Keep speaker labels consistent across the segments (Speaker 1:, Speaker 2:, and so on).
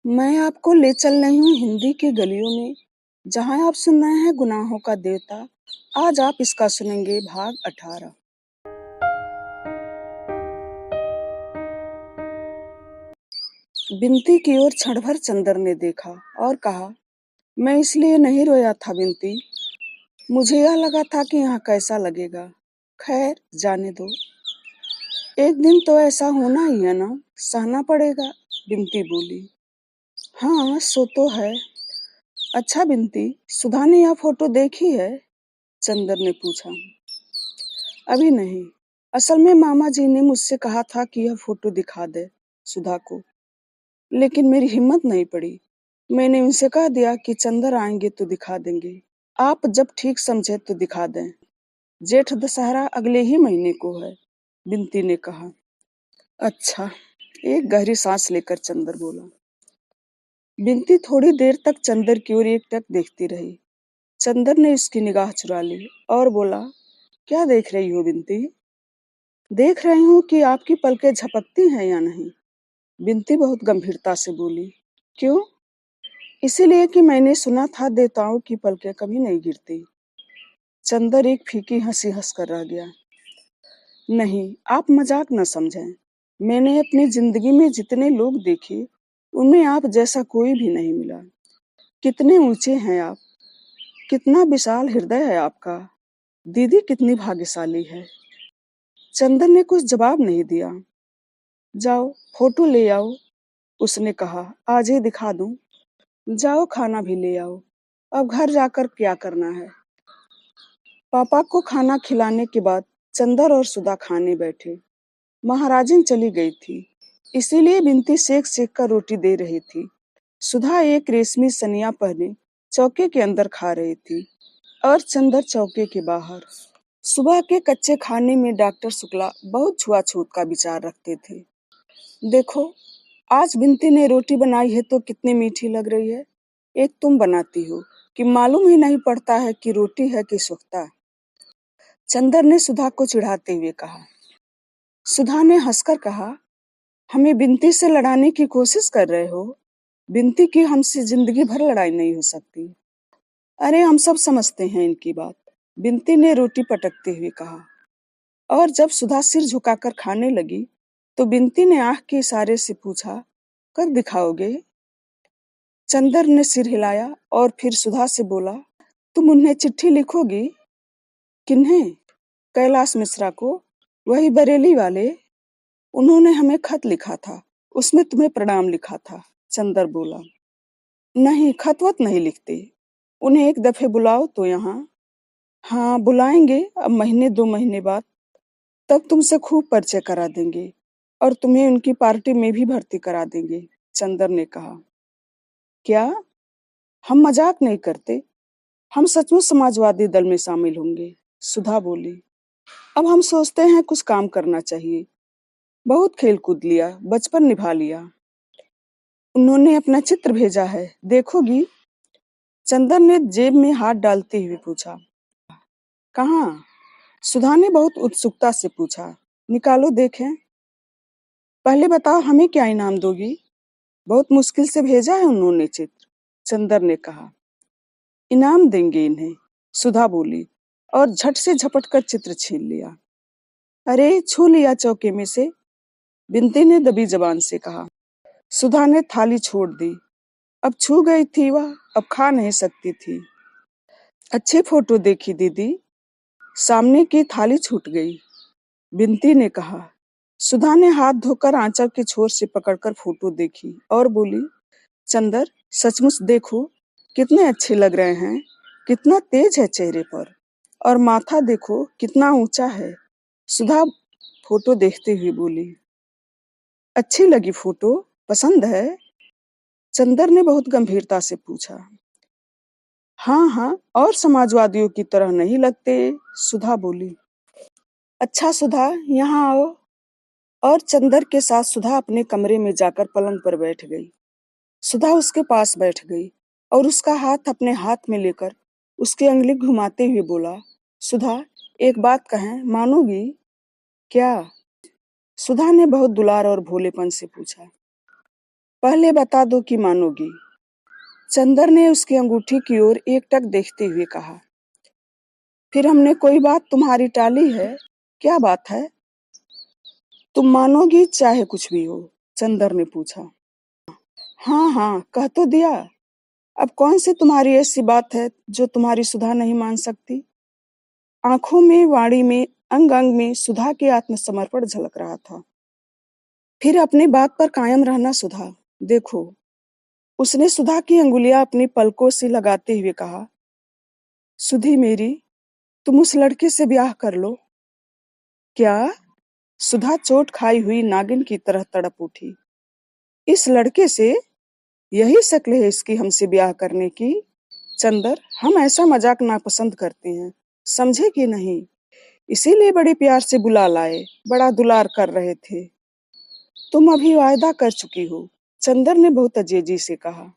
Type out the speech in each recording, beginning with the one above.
Speaker 1: मैं आपको ले चल रही हूँ हिंदी की गलियों में, जहाँ आप सुन रहे हैं गुनाहों का देवता। आज आप इसका सुनेंगे भाग 18। बिनती की ओर क्षण भर चंदर ने देखा और कहा, मैं इसलिए नहीं रोया था बिनती, मुझे यह लगा था कि यहाँ कैसा लगेगा। खैर जाने दो, एक दिन तो ऐसा होना ही है ना, सहना पड़ेगा। बिनती बोली। हाँ सो तो है। अच्छा बिनती, सुधा ने यह फोटो देखी है? चंदर ने पूछा। अभी नहीं, असल में मामा जी ने मुझसे कहा था कि यह फोटो दिखा दे सुधा को, लेकिन मेरी हिम्मत नहीं पड़ी। मैंने उनसे कह दिया कि चंदर आएंगे तो दिखा देंगे, आप जब ठीक समझे तो दिखा दें। जेठ दशहरा अगले ही महीने को है, बिनती ने कहा। अच्छा, एक गहरी सांस लेकर चंदर बोला। बिनती थोड़ी देर तक चंदर की ओर एकटक देखती रही। चंदर ने उसकी निगाह चुरा ली और बोला, क्या देख रही हो बिनती? देख रही हूँ कि आपकी पलकें झपकती हैं या नहीं। बिनती बहुत गंभीरता से बोली। क्यों? इसीलिए कि मैंने सुना था देवताओं की पलकें कभी नहीं गिरती। चंदर एक फीकी हंसी हंसकर रह गया। नहीं, आप मजाक न समझें। मैंने अपनी जिंदगी में जितने लोग देखे, उनमें आप जैसा कोई भी नहीं मिला। कितने ऊंचे हैं आप, कितना विशाल हृदय है आपका। दीदी कितनी भाग्यशाली है। चंदर ने कुछ जवाब नहीं दिया। जाओ फोटो ले आओ, उसने कहा। आज ही दिखा दूं? जाओ खाना भी ले आओ। अब घर जाकर क्या करना है? पापा को खाना खिलाने के बाद चंदर और सुधा खाने बैठे। महाराजिन चली गई थी, इसीलिए बिनती सेक सेक कर रोटी दे रही थी। सुधा एक रेशमी सनिया पहने चौके के अंदर खा रही थी और चंदर चौके के बाहर। सुबह के कच्चे खाने में डॉक्टर शुक्ला बहुत छुआछूत का विचार रखते थे। देखो, आज बिनती ने रोटी बनाई है तो कितनी मीठी लग रही है। एक तुम बनाती हो कि मालूम ही नहीं पड़ता है कि रोटी है कि सुख्ता। चंदर ने सुधा को चिढ़ाते हुए कहा। सुधा ने हंसकर कहा, हमें बिनती से लड़ाने की कोशिश कर रहे हो? बिनती की हमसे जिंदगी भर लड़ाई नहीं हो सकती। अरे हम सब समझते हैं इनकी बात, बिनती ने रोटी पटकते हुए कहा। और जब सुधा सिर झुकाकर खाने लगी तो बिनती ने आंख के इशारे से पूछा, कब दिखाओगे? चंदर ने सिर हिलाया और फिर सुधा से बोला, तुम उन्हें चिट्ठी लिखोगी? किन्हें? कैलाश मिश्रा को, वही बरेली वाले। उन्होंने हमें खत लिखा था, उसमें तुम्हें प्रणाम लिखा था। चंदर बोला। नहीं, खत वत नहीं लिखते, उन्हें एक दफे बुलाओ तो यहाँ। हाँ बुलाएंगे, अब महीने 2 महीने बाद। तब तुमसे खूब परिचय करा देंगे और तुम्हें उनकी पार्टी में भी भर्ती करा देंगे। चंदर ने कहा। क्या? हम मजाक नहीं करते, हम सचमुच समाजवादी दल में शामिल होंगे। सुधा बोली। अब हम सोचते हैं कुछ काम करना चाहिए। बहुत खेल कूद लिया, बचपन निभा लिया। उन्होंने अपना चित्र भेजा है, देखोगी? चंदर ने जेब में हाथ डालते हुए पूछा। कहाँ? सुधा ने बहुत उत्सुकता से पूछा। निकालो देखें। पहले बताओ हमें क्या इनाम दोगी? बहुत मुश्किल से भेजा है उन्होंने चित्र। चंदर ने कहा। इनाम देंगे इन्हें, सुधा बोली और झट से झपट कर चित्र छीन लिया। अरे छू लिया चौके में से, बिनती ने दबी जबान से कहा। सुधा ने थाली छोड़ दी। अब छू गई थी वह, अब खा नहीं सकती थी। अच्छी फोटो देखी दीदी, सामने की थाली छूट गई, बिनती ने कहा। सुधा ने हाथ धोकर आंचल के छोर से पकड़कर फोटो देखी और बोली, चंदर सचमुच देखो, कितने अच्छे लग रहे हैं। कितना तेज है चेहरे पर, और माथा देखो कितना ऊंचा है। सुधा फोटो देखते हुए बोली। अच्छी लगी फोटो, पसंद है? चंदर ने बहुत गंभीरता से पूछा। हाँ हाँ, और समाजवादियों की तरह नहीं लगते, सुधा बोली। अच्छा सुधा, यहाँ आओ। और चंदर के साथ सुधा अपने कमरे में जाकर पलंग पर बैठ गई। सुधा उसके पास बैठ गई और उसका हाथ अपने हाथ में लेकर उसकी अंगुली घुमाते हुए बोला, सुधा एक बात कहें, मानोगी? क्या? सुधा ने बहुत दुलार और भोलेपन से पूछा। पहले बता दो कि मानोगी। चंदर ने उसकी अंगूठी की ओर एकटक देखते हुए कहा। फिर हमने कोई बात तुम्हारी टाली है? क्या बात है? तुम मानोगी चाहे कुछ भी हो, चंदर ने पूछा। हाँ हाँ, कह तो दिया। अब कौन सी तुम्हारी ऐसी बात है जो तुम्हारी सुधा नहीं मान सकती? आंखों में, वाणी में, अंग अंग में सुधा के आत्मसमर्पण झलक रहा था। फिर अपनी बात पर कायम रहना सुधा। देखो, उसने सुधा की अंगुलियां अपनी पलकों से लगाते हुए कहा। सुधी मेरी, तुम उस लड़के से ब्याह कर लो। क्या? सुधा चोट खाई हुई नागिन की तरह तड़प उठी। इस लड़के से? यही शक्ल है इसकी हमसे ब्याह करने की? चंदर, हम ऐसा मजाक नापसंद करते हैं, समझे कि नहीं? इसीलिए बड़े प्यार से बुला लाए, बड़ा दुलार कर रहे थे। तुम अभी वायदा कर चुकी हो, चंदर ने बहुत अजेजी से कहा।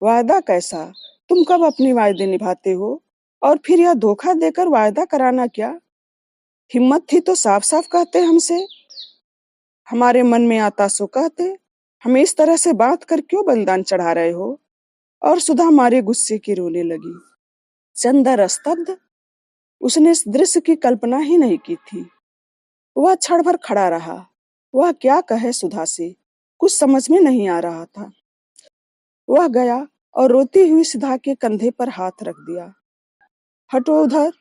Speaker 1: वायदा कैसा? तुम कब अपने वायदे निभाते हो? और फिर यह धोखा देकर वायदा कराना क्या? हिम्मत थी तो साफ साफ कहते हमसे। हमारे मन में आता सो कहते। हमें इस तरह से बात कर क्यों बलिदान चढ़ा रहे हो? और सुधा मारे गुस्से की रोने लगी। चंदर स्तब्ध। उसने इस दृश्य की कल्पना ही नहीं की थी। वह क्षण भर खड़ा रहा। वह क्या कहे सुधा से, कुछ समझ में नहीं आ रहा था। वह गया और रोती हुई सुधा के कंधे पर हाथ रख दिया। हटो उधर।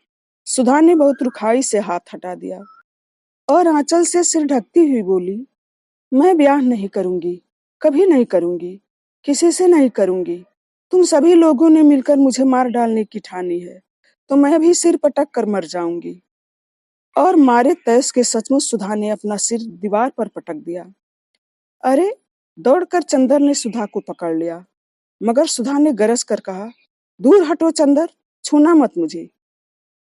Speaker 1: सुधा ने बहुत रुखाई से हाथ हटा दिया और आंचल से सिर ढकती हुई बोली, मैं ब्याह नहीं करूंगी, कभी नहीं करूंगी, किसी से नहीं करूंगी। तुम सभी लोगों ने मिलकर मुझे मार डालने की ठानी है, तो मैं भी सिर पटक कर मर जाऊंगी। और मारे तैस के सचमुच सुधा ने अपना सिर दीवार पर पटक दिया। अरे! दौड़कर चंदर ने सुधा को पकड़ लिया, मगर सुधा ने गरज कर कहा, दूर हटो चंदर, छूना मत मुझे।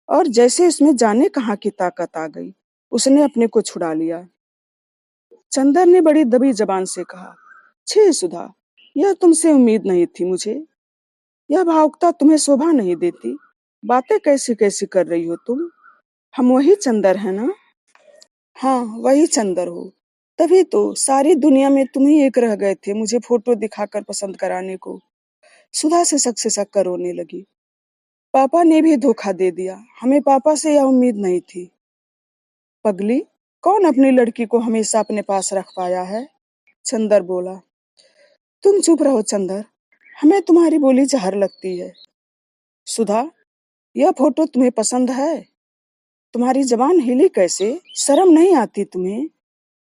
Speaker 1: और जैसे उसमें जाने कहाँ की ताकत आ गई, उसने अपने को छुड़ा लिया। चंदर ने बड़ी दबी जबान से कहा, छी सुधा, यह तुमसे उम्मीद नहीं थी मुझे। यह भावुकता तुम्हें शोभा नहीं देती। बातें कैसी कैसी कर रही हो तुम? हम वही चंदर है ना? हाँ, वही चंदर हो। तभी तो सारी दुनिया में तुम ही एक रह गए थे मुझे फोटो दिखाकर पसंद कराने को। सुधा से शक कर रोने लगी। पापा ने भी धोखा दे दिया, हमें पापा से यह उम्मीद नहीं थी। पगली, कौन अपनी लड़की को हमेशा अपने पास रख पाया है? चंदर बोला। तुम चुप रहो चंदर, हमें तुम्हारी बोली जहर लगती है। सुधा, यह फोटो तुम्हें पसंद है? तुम्हारी जबान हिली कैसे? शर्म नहीं आती तुम्हें?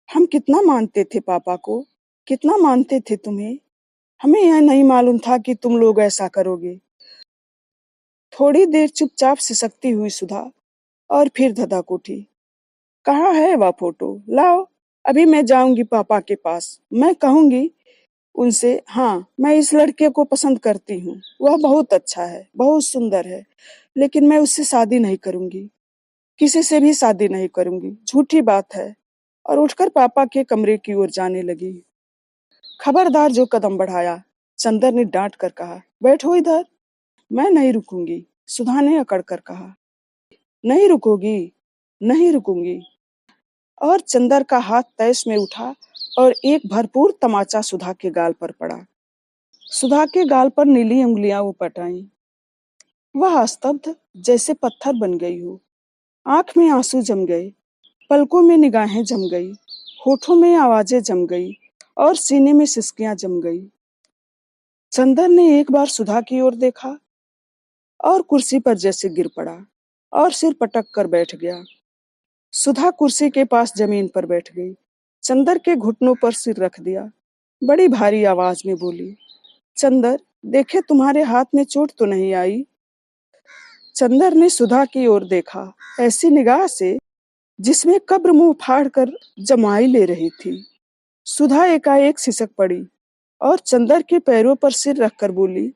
Speaker 1: हम कितना मानते थे पापा को, कितना मानते थे तुम्हें। हमें यह नहीं मालूम था कि तुम लोग ऐसा करोगे। थोड़ी देर चुपचाप सिसकती हुई सुधा और फिर धधक उठी। कहाँ है वह फोटो? लाओ, अभी मैं जाऊंगी पापा के पास। मैं कहूंगी उनसे, हाँ, मैं इस लड़के को पसंद करती हूँ, वह बहुत अच्छा है, बहुत सुंदर है, लेकिन मैं उससे शादी नहीं करूंगी, किसी से भी शादी नहीं करूंगी, झूठी बात है। और उठकर पापा के कमरे की ओर जाने लगी। खबरदार जो कदम बढ़ाया, चंदर ने डांट कर कहा। बैठो इधर। मैं नहीं रुकूंगी, सुधा ने अकड़ कर कहा। नहीं रुकोगी? नहीं रुकूंगी। और चंदर का हाथ तैश में उठा और एक भरपूर तमाचा सुधा के गाल पर पड़ा। सुधा के गाल पर नीली उंगलियां उपट आईं। वह स्तब्ध, जैसे पत्थर बन गई हो। आंख में आंसू जम गए, पलकों में निगाहें जम गई, होठों में आवाजें जम गई और सीने में सिसकियां जम गई। चंदर ने एक बार सुधा की ओर देखा और कुर्सी पर जैसे गिर पड़ा और सिर पटक कर बैठ गया। सुधा कुर्सी के पास जमीन पर बैठ गई, चंदर के घुटनों पर सिर रख दिया, बड़ी भारी आवाज में बोली, चंदर, देखे तुम्हारे हाथ में चोट तो नहीं आई? चंदर ने सुधा की ओर देखा, ऐसी निगाह से जिसमें कब्र मुंह फाड़ कर जमाई ले रही थी। सुधा एकाएक सिसक पड़ी और चंदर के पैरों पर सिर रखकर बोली,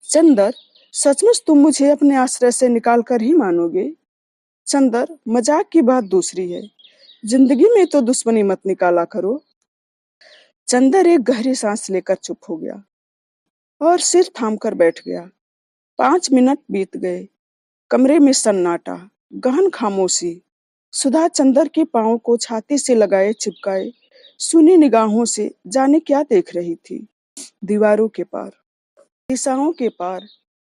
Speaker 1: चंदर, सचमुच तुम मुझे अपने आश्रय से निकाल कर ही मानोगे? चंदर, मजाक की बात दूसरी है, जिंदगी में तो दुश्मनी मत निकाला करो। चंदर एक गहरी सांस लेकर चुप हो गया और सिर थाम कर बैठ गया। 5 मिनट बीत गए। कमरे में सन्नाटा, गहन खामोशी। सुधा चंदर के पांव को छाती से लगाए चिपकाए सुनी निगाहों से जाने क्या देख रही थी। दीवारों के पार, दिशाओं के पार,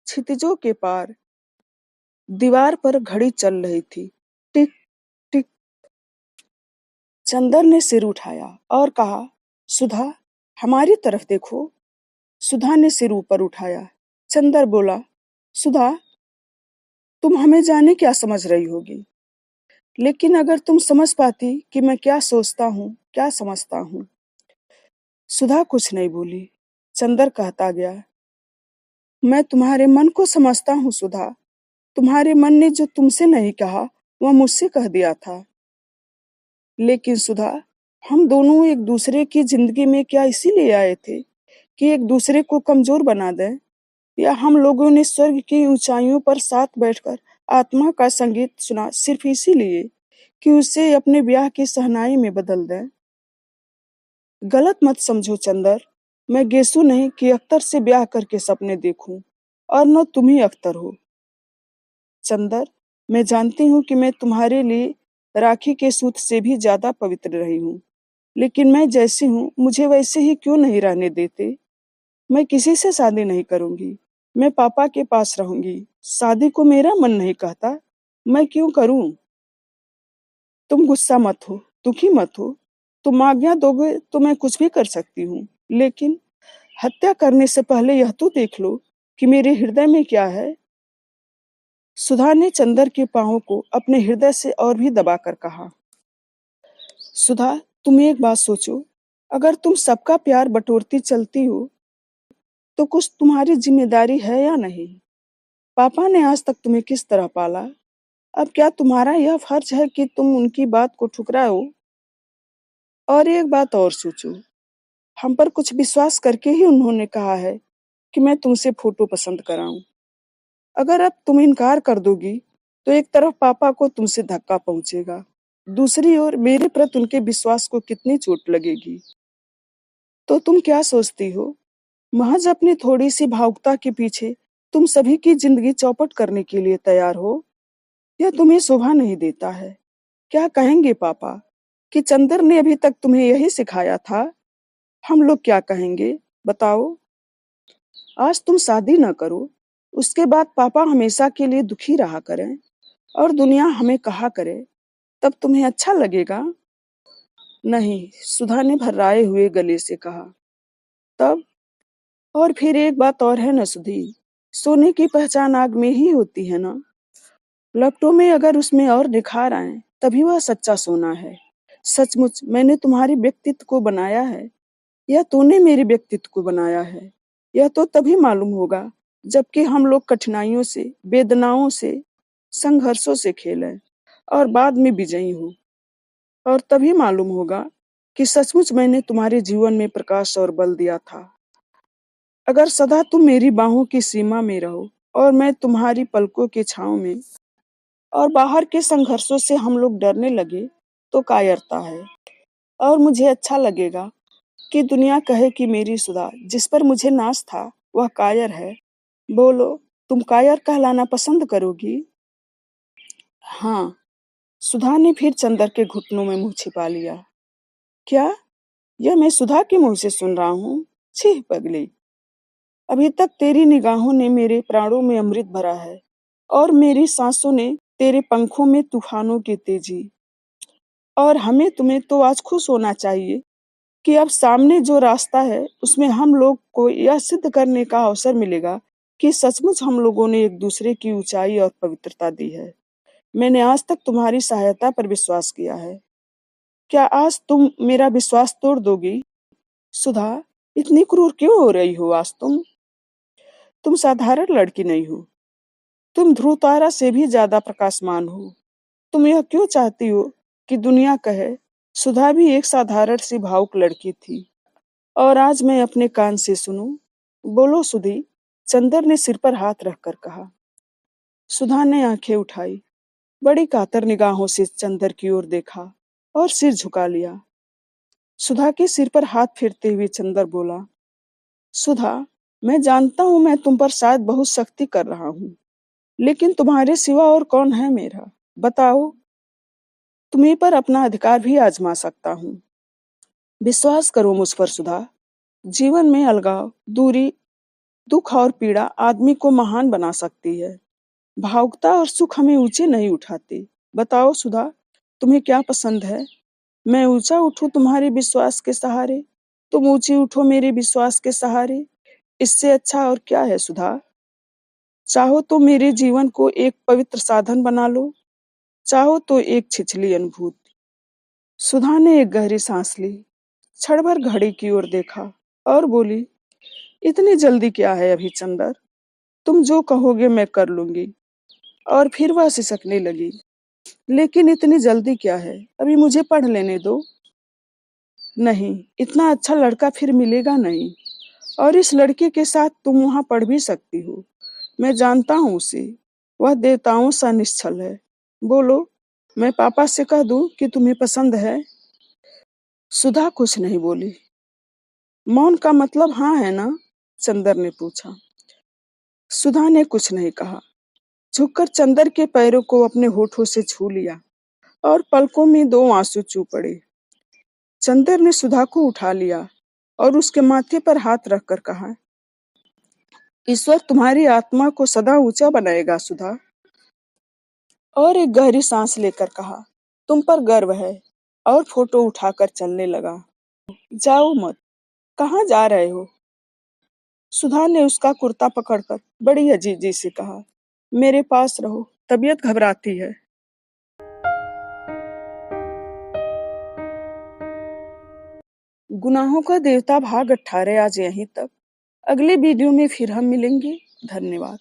Speaker 1: क्षितिजों के पार। दीवार पर घड़ी चल रही थी। टिक टिक। चंदर ने सिर उठाया और कहा, सुधा, हमारी तरफ देखो। सुधा ने सिर ऊपर उठाया। चंदर बोला, सुधा, तुम हमें जाने क्या समझ रही होगी, लेकिन अगर तुम समझ पाती कि मैं क्या सोचता हूँ, क्या समझता हूँ। सुधा कुछ नहीं बोली। चंदर कहता गया, मैं तुम्हारे मन को समझता हूँ सुधा। तुम्हारे मन ने जो तुमसे नहीं कहा वह मुझसे कह दिया था। लेकिन सुधा, हम दोनों एक दूसरे की जिंदगी में क्या इसीलिए आए थे कि एक दूसरे को कमजोर बना दें, या हम लोगों ने स्वर्ग की ऊंचाइयों पर साथ बैठकर आत्मा का संगीत सुना सिर्फ इसीलिए कि उसे अपने ब्याह की शहनाई में बदल दें। गलत मत समझो चंदर, मैं गेसू नहीं कि अख्तर से ब्याह करके सपने देखूं, और न तुम ही अख्तर हो। चंदर, मैं जानती हूँ कि मैं तुम्हारे लिए राखी के सूत से भी ज्यादा पवित्र रही हूँ, लेकिन मैं जैसी हूँ मुझे वैसे ही क्यों नहीं रहने देते। मैं किसी से शादी नहीं करूंगी। मैं पापा के पास रहूंगी। शादी को मेरा मन नहीं कहता, मैं क्यों करूं। तुम गुस्सा मत हो, दुखी मत हो। तुम आज्ञा दोगे तो मैं कुछ भी कर सकती हूँ, लेकिन हत्या करने से पहले यह तो देख लो कि मेरे हृदय में क्या है। सुधा ने चंदर के पांवों को अपने हृदय से और भी दबाकर कहा, सुधा, तुम एक बात सोचो, अगर तुम सबका प्यार बटोरती चलती हो तो कुछ तुम्हारी जिम्मेदारी है या नहीं। पापा ने आज तक तुम्हें किस तरह पाला, अब क्या तुम्हारा यह फर्ज है कि तुम उनकी बात को ठुकराओ। और एक बात और सोचो, हम पर कुछ विश्वास करके ही उन्होंने कहा है कि मैं तुमसे फोटो पसंद कराऊं। अगर अब तुम इनकार कर दोगी तो एक तरफ पापा को तुमसे धक्का पहुंचेगा, दूसरी ओर मेरे प्रति उनके विश्वास को कितनी चोट लगेगी। तो तुम क्या सोचती हो, महज अपनी थोड़ी सी भावुकता के पीछे तुम सभी की जिंदगी चौपट करने के लिए तैयार हो। यह तुम्हें शोभा नहीं देता है। क्या कहेंगे पापा कि चंदर ने अभी तक तुम्हें यही सिखाया था। हम लोग क्या कहेंगे, बताओ। आज तुम शादी न करो, उसके बाद पापा हमेशा के लिए दुखी रहा करें और दुनिया हमें कहा करे, तब तुम्हें अच्छा लगेगा। नहीं, सुधा ने भर्राए हुए गले से कहा। तब, और फिर एक बात और है न सुधी, सोने की पहचान आग में ही होती है ना। लपटों में अगर उसमें और निखार आए तभी वह सच्चा सोना है। सचमुच मैंने तुम्हारे व्यक्तित्व को बनाया है या तूने मेरे व्यक्तित्व को बनाया है, यह तो तभी मालूम होगा जबकि हम लोग कठिनाइयों से, वेदनाओं से, संघर्षों से खेलें और बाद में विजयी हो। और तभी मालूम होगा कि सचमुच मैंने तुम्हारे जीवन में प्रकाश और बल दिया था। अगर सदा तुम मेरी बाहों की सीमा में रहो और मैं तुम्हारी पलकों की छांव में, और बाहर के संघर्षों से हम लोग डरने लगे, तो कायरता है। और मुझे अच्छा लगेगा कि दुनिया कहे कि मेरी सुधा, जिस पर मुझे नाज था, वह कायर है। बोलो, तुम कायर कहलाना पसंद करोगी। हाँ। सुधा ने फिर चंदर के घुटनों में मुंह छिपा लिया। क्या, यह मैं सुधा के मुंह से सुन रहा हूँ। छी पगली, अभी तक तेरी निगाहों ने मेरे प्राणों में अमृत भरा है और मेरी सांसों ने तेरे पंखों में तूफानों की तेजी। और हमें तुम्हें तो आज खुश होना चाहिए कि अब सामने जो रास्ता है उसमें हम लोग को यह सिद्ध करने का अवसर मिलेगा कि सचमुच हम लोगों ने एक दूसरे की ऊंचाई और पवित्रता दी है। मैंने आज तक तुम्हारी सहायता पर विश्वास किया है, क्या आज तुम मेरा विश्वास तोड़ दोगी। सुधा, इतनी क्रूर क्यों हो रही हो आज तुम साधारण लड़की नहीं हो, तुम ध्रुव तारा से भी ज्यादा प्रकाशमान हो। तुम यह क्यों चाहती हो कि दुनिया कहे सुधा भी एक साधारण सी भावुक लड़की थी। और आज मैं अपने कान से सुनूं। बोलो सुधी, चंदर ने सिर पर हाथ रखकर कहा। सुधा ने आंखें उठाई, बड़ी कातर निगाहों से चंदर की ओर देखा और सिर झुका लिया। सुधा के सिर पर हाथ फेरते हुए चंदर बोला, सुधा, मैं जानता हूं मैं तुम पर शायद बहुत सख्ती कर रहा हूँ, लेकिन तुम्हारे सिवा और कौन है मेरा, बताओ। तुम्हीं पर अपना अधिकार भी आजमा सकता हूँ। विश्वास करो मुझ पर सुधा, जीवन में अलगाव, दूरी, दुख और पीड़ा आदमी को महान बना सकती है। भावुकता और सुख हमें ऊंचे नहीं उठाती। बताओ सुधा, तुम्हें क्या पसंद है? मैं ऊंचा उठूं तुम्हारे विश्वास के सहारे, तुम ऊंची उठो मेरे विश्वास के सहारे। इससे अच्छा और क्या है सुधा? चाहो तो मेरे जीवन को एक पवित्र साधन बना लो, चाहो तो एक छिछली अनुभूति। सुधा ने एक गहरी सांस ली, क्षण भर घड़ी की ओर देखा और बोली, इतनी जल्दी क्या है अभी चंदर? तुम जो कहोगे मैं कर लूंगी। और फिर वह सिसकने लगी, लेकिन इतनी जल्दी क्या है, अभी मुझे पढ़ लेने दो। नहीं, इतना अच्छा लड़का फिर मिलेगा नहीं, और इस लड़के के साथ तुम वहां पढ़ भी सकती हो। मैं जानता हूँ उसे, वह देवताओं सा निश्चल है। बोलो, मैं पापा से कह दूं कि तुम्हें पसंद है? सुधा कुछ नहीं बोली। मौन का मतलब हाँ है ना? चंदर ने पूछा। सुधा ने कुछ नहीं कहा, झुककर चंदर के पैरों को अपने होठों से छू लिया और पलकों में दो आंसू चू पड़े। चंदर ने सुधा को उठा लिया और उसके माथे पर हाथ रखकर कहा, ईश्वर तुम्हारी आत्मा को सदा ऊंचा बनाएगा सुधा। और एक गहरी सांस लेकर कहा, तुम पर गर्व है, और फोटो उठाकर चलने लगा। जाओ मत। कहाँ जा रहे हो? सुधा ने उसका कुर्ता पकड़कर बड़ी अजीजी से कहा, मेरे पास रहो, तबीयत घबराती है। गुनाहों का देवता भाग 18 आज यहीं तक। अगले वीडियो में फिर हम मिलेंगे। धन्यवाद।